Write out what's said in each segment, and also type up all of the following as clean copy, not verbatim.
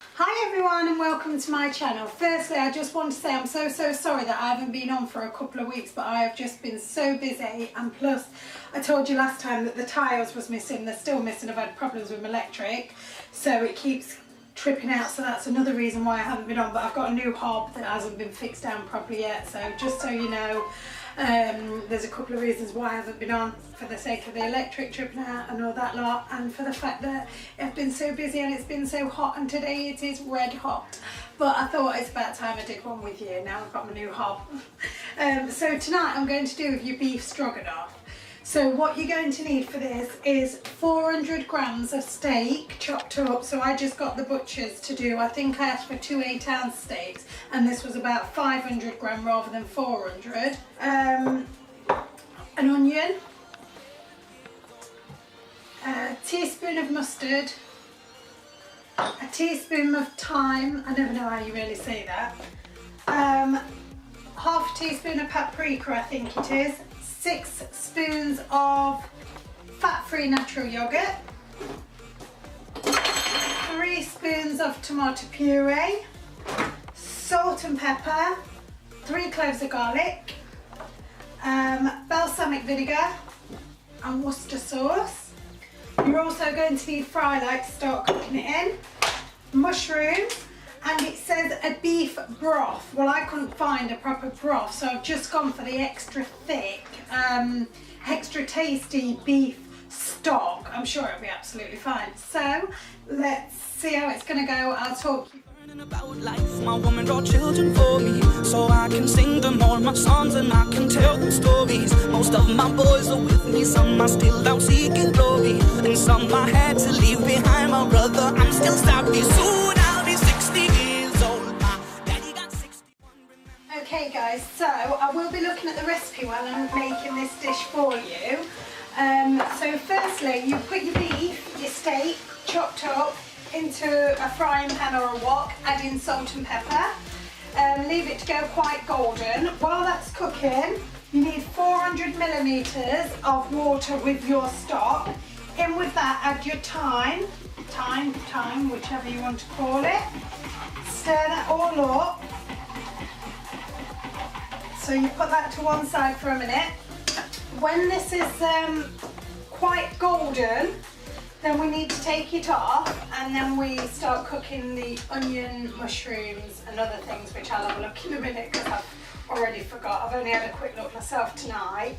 Hi everyone and welcome to my channel. Firstly, I just want to say I'm so sorry that I haven't been on for a couple of weeks, but I have just been so busy, and plus I told you last time that the tiles was missing. They're still missing. I've had problems with my electric, so it keeps tripping out, so that's another reason why I haven't been on. But I've got a new hob that hasn't been fixed down properly yet, so just so you know, there's a couple of reasons why I haven't been on, for the sake of the electric tripping out and all that lot, and for the fact that I've been so busy and it's been so hot, and today it is red hot. But I thought it's about time I did one with you. Now I've got my new hob. So tonight I'm going to do with you beef stroganoff. So what you're going to need for this is 400 grams of steak chopped up. So I just got the butchers to do, I think I asked for 2 8-ounce steaks, and this was about 500 gram rather than 400. An onion, a teaspoon of mustard, a teaspoon of thyme, I never know how you really say that, half a teaspoon of paprika, I think it is, 6 spoons of fat-free natural yogurt, 3 spoons of tomato puree, salt and pepper, 3 cloves of garlic, balsamic vinegar and Worcester sauce. You're also going to need fry light to start cooking it in, mushrooms, and it says a beef broth. Well, I couldn't find a proper broth, so I've just gone for the extra thick, extra tasty beef stock. I'm sure it'll be absolutely fine. So let's see how it's gonna go. I'll talk you about life. My woman brought children for me, so I can sing them all my songs and I can tell them stories. Most of my boys are with me, some are still out seeking glory, and some I had to leave behind. My brother, I'm still sorry. Soon I'll be 60 years old. My daddy got 61. Okay guys, so I will be looking at the recipe while I'm making this dish for you. So firstly, you put your beef, your steak, chopped up, into a frying pan or a wok, add in salt and pepper, leave it to go quite golden. While that's cooking, you need 400 millilitres of water with your stock. In with that, add your thyme, whichever you want to call it. Stir that all up. So you put that to one side for a minute. When this is quite golden, then we need to take it off, and then we start cooking the onion, mushrooms and other things, which I'll have a look in a minute because I've already forgot. I've only had a quick look myself tonight,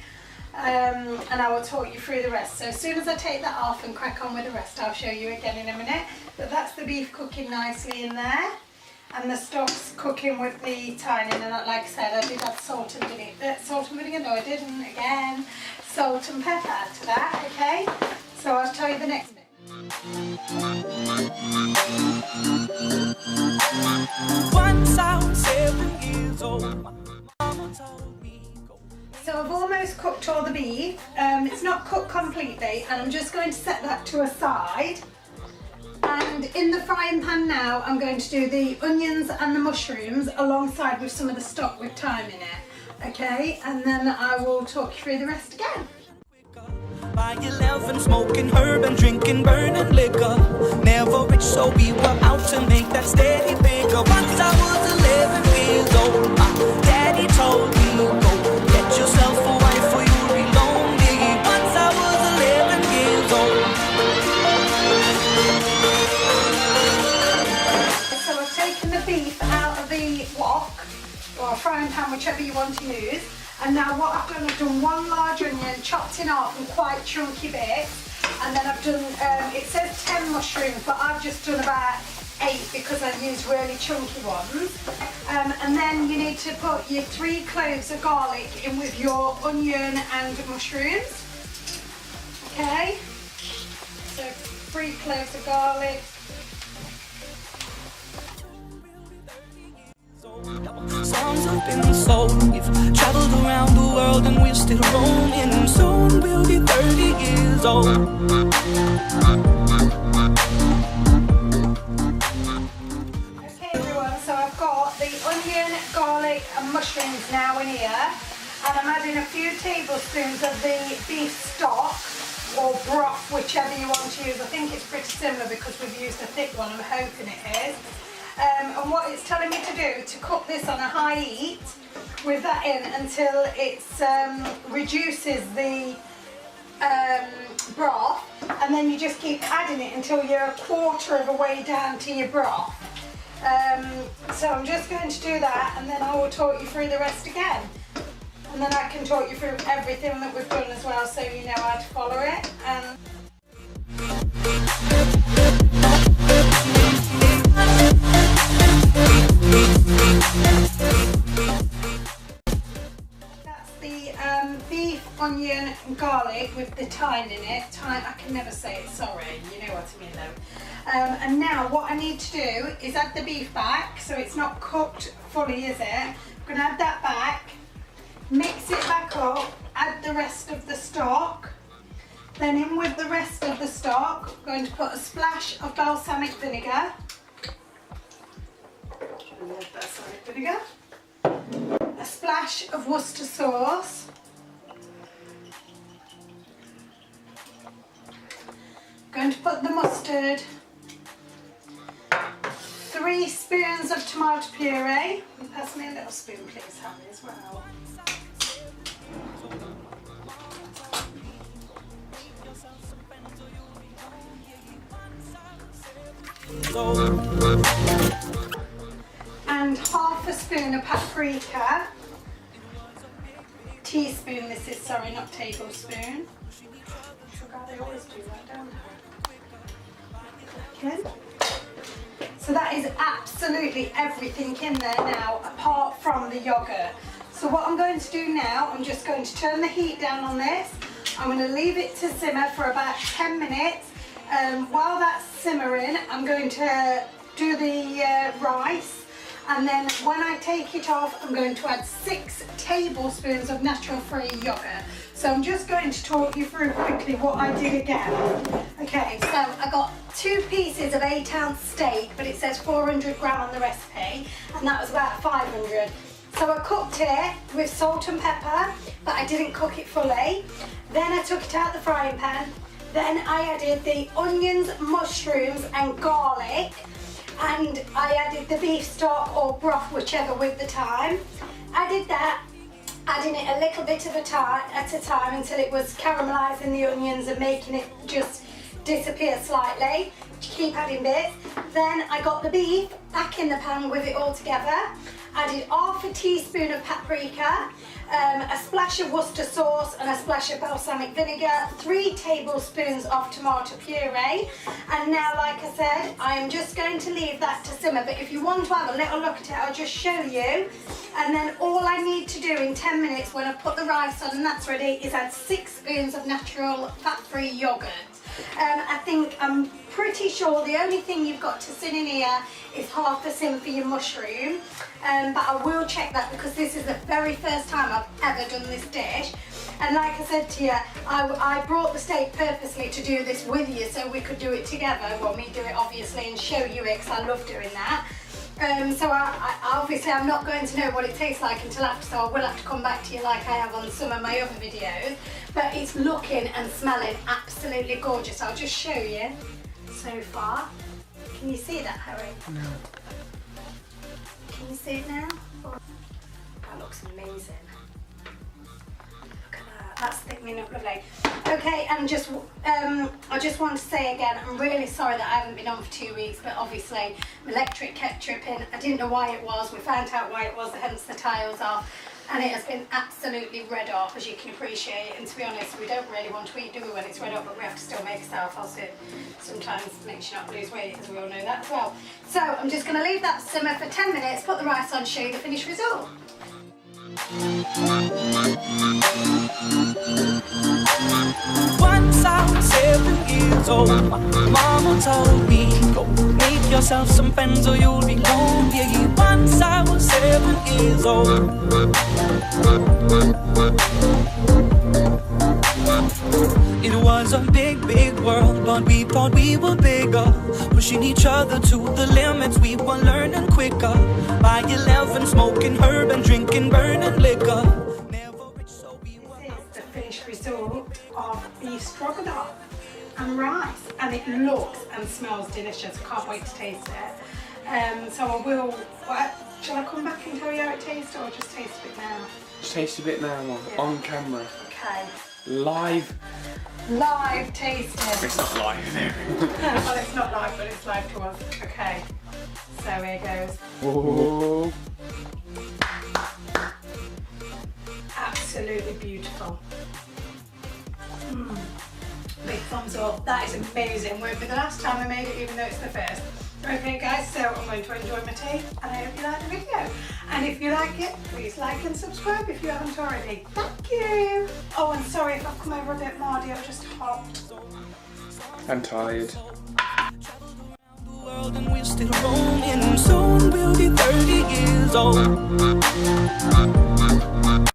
and I will talk you through the rest. So as soon as I take that off and crack on with the rest, I'll show you again in a minute. But that's the beef cooking nicely in there, and the stock's cooking with the thyme. And like I said, I did add salt and vinegar, no I didn't, again, salt and pepper to that, okay? So I'll tell you the next bit. Once I was 7 years old, my mama told me go. So I've almost cooked all the beef. It's not cooked completely, and I'm just going to set that to a side. And in the frying pan now, I'm going to do the onions and the mushrooms alongside with some of the stock with thyme in it. Okay, and then I will talk you through the rest again. By 11, smoking herb and drinking burning liquor. Never rich, so we were out to make that steady bigger. Once I was 11 years old, my daddy told me, go get yourself a wife or you'll be lonely. Once I was 11 years old. So I've taken the beef out of the wok, or a frying pan, whichever you want to use. And now what I've done, I've done 1 large onion, chopped in half in quite chunky bits. And then I've done, it says 10 mushrooms, but I've just done about 8 because I used really chunky ones. And then you need to put your 3 cloves of garlic in with your onion and mushrooms. Okay, so 3 cloves of garlic. Songs have been sold. We've traveled around the world and we're still roaming. Soon we'll be 30 years old. Okay everyone, so I've got the onion, garlic and mushrooms now in here, and I'm adding a few tablespoons of the beef stock or broth, whichever you want to use. I think it's pretty similar because we've used a thick one, I'm hoping it is. And what it's telling me to do, to cook this on a high heat with that in until it reduces the broth, and then you just keep adding it until you're a quarter of a way down to your broth. So I'm just going to do that, and then I will talk you through the rest again. And then I can talk you through everything that we've done as well, so you know how to follow it. That's the beef, onion and garlic with the thyme in it. Thyme, I can never say it, sorry, you know what I mean though. And now what I need to do is add the beef back, so it's not cooked fully, is it? I'm going to add that back, mix it back up, add the rest of the stock. Then in with the rest of the stock, I'm going to put a splash of balsamic vinegar. Balsamic vinegar. A splash of Worcester sauce. Going to put the mustard. 3 spoons of tomato puree. Pass me a little spoon, please, Harry, as well. And half a spoon of paprika. Teaspoon this is, sorry, not tablespoon. I always do that, don't I? Okay. So that is absolutely everything in there now, apart from the yogurt. So what I'm going to do now, I'm just going to turn the heat down on this. I'm going to leave it to simmer for about 10 minutes. While that's simmering, I'm going to do the rice, and then when I take it off, I'm going to add 6 tablespoons of natural free yogurt. So I'm just going to talk you through quickly what I did again. Okay, so I got 2 pieces of 8-ounce steak, but it says 400 gram on the recipe, and that was about 500. So I cooked it with salt and pepper, but I didn't cook it fully. Then I took it out the frying pan. Then I added the onions, mushrooms and garlic, and I added the beef stock or broth, whichever, with the thyme. Added that, adding it a little bit at a time until it was caramelising the onions and making it just disappear slightly. Keep adding bits. Then I got the beef back in the pan with it all together. Added half a teaspoon of paprika, a splash of Worcester sauce and a splash of balsamic vinegar, 3 tablespoons of tomato puree, and now, like I said, I am just going to leave that to simmer. But if you want to have a little look at it, I'll just show you, and then all I need to do in 10 minutes when I put the rice on and that's ready is add 6 spoons of natural fat-free yogurt. I'm pretty sure the only thing you've got to sin in here is half a sim for your mushroom, but I will check that because this is the very first time I've ever done this dish. And like I said to you, I brought the steak purposely to do this with you so we could do it together. Well, me do it obviously and show you it because I love doing that. So obviously I'm not going to know what it tastes like until after, so I will have to come back to you like I have on some of my other videos. But it's looking and smelling absolutely gorgeous. I'll just show you so far. Can you see that, Harry? No. Can you see it now? That looks amazing. Look at that. That's thickening up lovely. Okay, and I just want to say again, I'm really sorry that I haven't been on for 2 weeks, but obviously my electric kept tripping. I didn't know why it was. We found out why it was, hence the tiles off. And it has been absolutely red hot, as you can appreciate. And to be honest, we don't really want to eat, do we, when it's red hot, but we have to still make ourselves, else it sometimes makes you not lose weight, as we all know that as well. So I'm just going to leave that simmer for 10 minutes, put the rice on, show you the finished result. Once I was 7 years old, my mama told me, go make yourself some friends or you'll be gone. Yeah, once I was 7 years old. It was a big, big world, but we thought we were bigger, pushing each other to the limits. We were learning quicker. By 11, smoking herb and drinking burning liquor. This is the finished result. of beef stroganoff and rice, and it looks and smells delicious. I can't wait to taste it. So I will, shall I come back and tell you how it tastes, or just taste a bit now? Just taste a bit now on camera. Okay. Live tasting. It's not live. Well, it's not live, but it's live to us. Okay, so here goes. Whoa. Absolutely beautiful. Big thumbs up. That is amazing. Won't be the last time I made it, even though it's the first. Okay guys, so I'm going to enjoy my tea, and I hope you like the video. And if you like it, please like and subscribe if you haven't already. Thank you. Oh, and sorry if I've come over a bit mardy, I'm just hot. I'm tired. And we're still roaming. Soon we'll be 30 years old.